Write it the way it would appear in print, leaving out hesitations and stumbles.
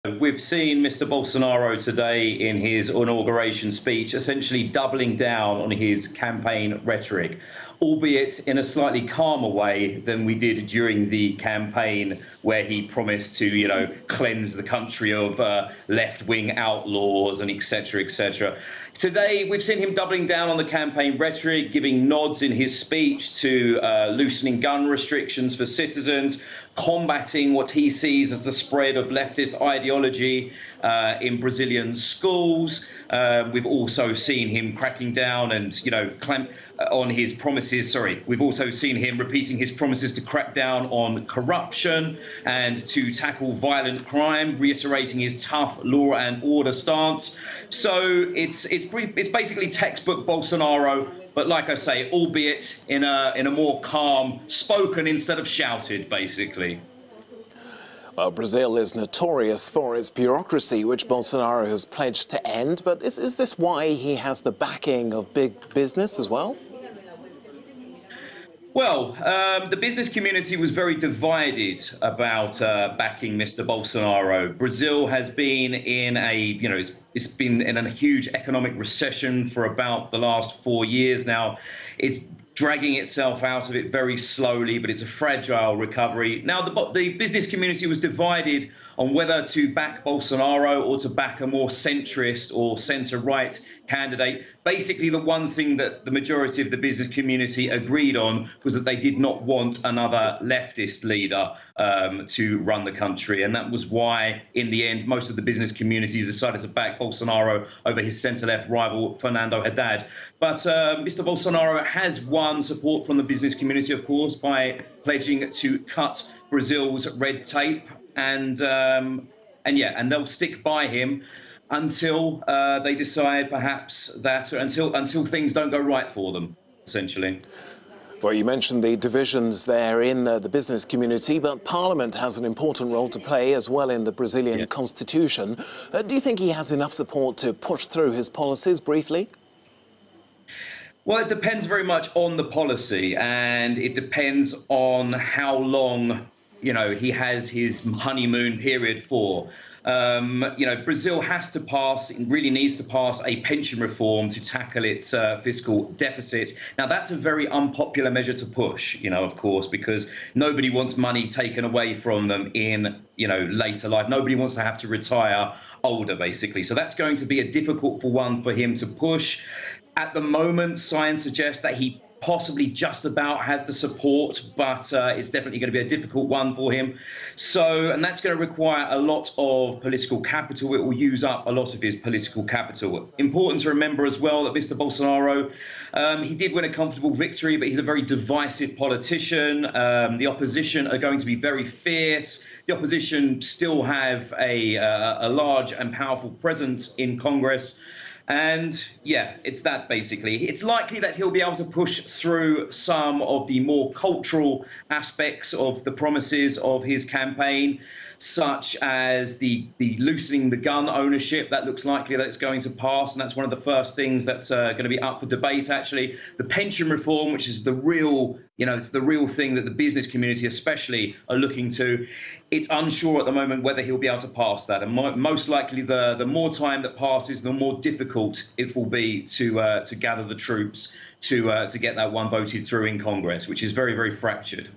We've seen Mr. Bolsonaro today in his inauguration speech essentially doubling down on his campaign rhetoric, albeit in a slightly calmer way than we did during the campaign where he promised to, cleanse the country of left-wing outlaws and etc., etc. Today, we've seen him doubling down on the campaign rhetoric, giving nods in his speech to loosening gun restrictions for citizens, combating what he sees as the spread of leftist ideology in Brazilian schools. We've also seen him cracking down and, on his promises. We've also seen him repeating his promises to crack down on corruption and to tackle violent crime, reiterating his tough law and order stance. So it's basically textbook Bolsonaro, but like I say, albeit in a more calm, spoken instead of shouted, basically. Well, Brazil is notorious for its bureaucracy, which Bolsonaro has pledged to end. But is this why he has the backing of big business as well? Well, the business community was very divided about backing Mr. Bolsonaro. Brazil has been in it's been in a huge economic recession for about the last 4 years now. It's dragging itself out of it very slowly, but it's a fragile recovery. Now, the business community was divided on whether to back Bolsonaro or to back a more centrist or centre-right candidate. Basically, the one thing that the majority of the business community agreed on was that they did not want another leftist leader to run the country. And that was why, in the end, most of the business community decided to back Bolsonaro over his centre-left rival, Fernando Haddad. But Mr. Bolsonaro has won support from the business community, of course, by pledging to cut Brazil's red tape. And they'll stick by him until they decide, perhaps, that until things don't go right for them, essentially. Well, you mentioned the divisions there in the business community, but Parliament has an important role to play as well in the Brazilian constitution. Do you think he has enough support to push through his policies, briefly? Well, it depends very much on the policy, and it depends on how long he has his honeymoon period for. Brazil has to pass, it really needs to pass a pension reform to tackle its fiscal deficit. Now, that's a very unpopular measure to push, of course, because nobody wants money taken away from them in, later life. Nobody wants to have to retire older, basically. So that's going to be a difficult one for him to push. At the moment, science suggests that he possibly just about has the support, but it's definitely going to be a difficult one for him. And that's going to require a lot of political capital. It will use up a lot of his political capital. Important to remember as well that Mr. Bolsonaro, he did win a comfortable victory, but he's a very divisive politician. The opposition are going to be very fierce. The opposition still have a large and powerful presence in Congress. And it's that basically. It's likely that he'll be able to push through some of the more cultural aspects of the promises of his campaign, such as the loosening the gun ownership. That looks likely that it's going to pass, and that's one of the first things that's going to be up for debate, actually. The pension reform, which is the real, it's the real thing that the business community especially are looking to. It's unsure at the moment whether he'll be able to pass that, and most likely the more time that passes, the more difficult it will be to gather the troops to get that one voted through in Congress, which is very, very fractured.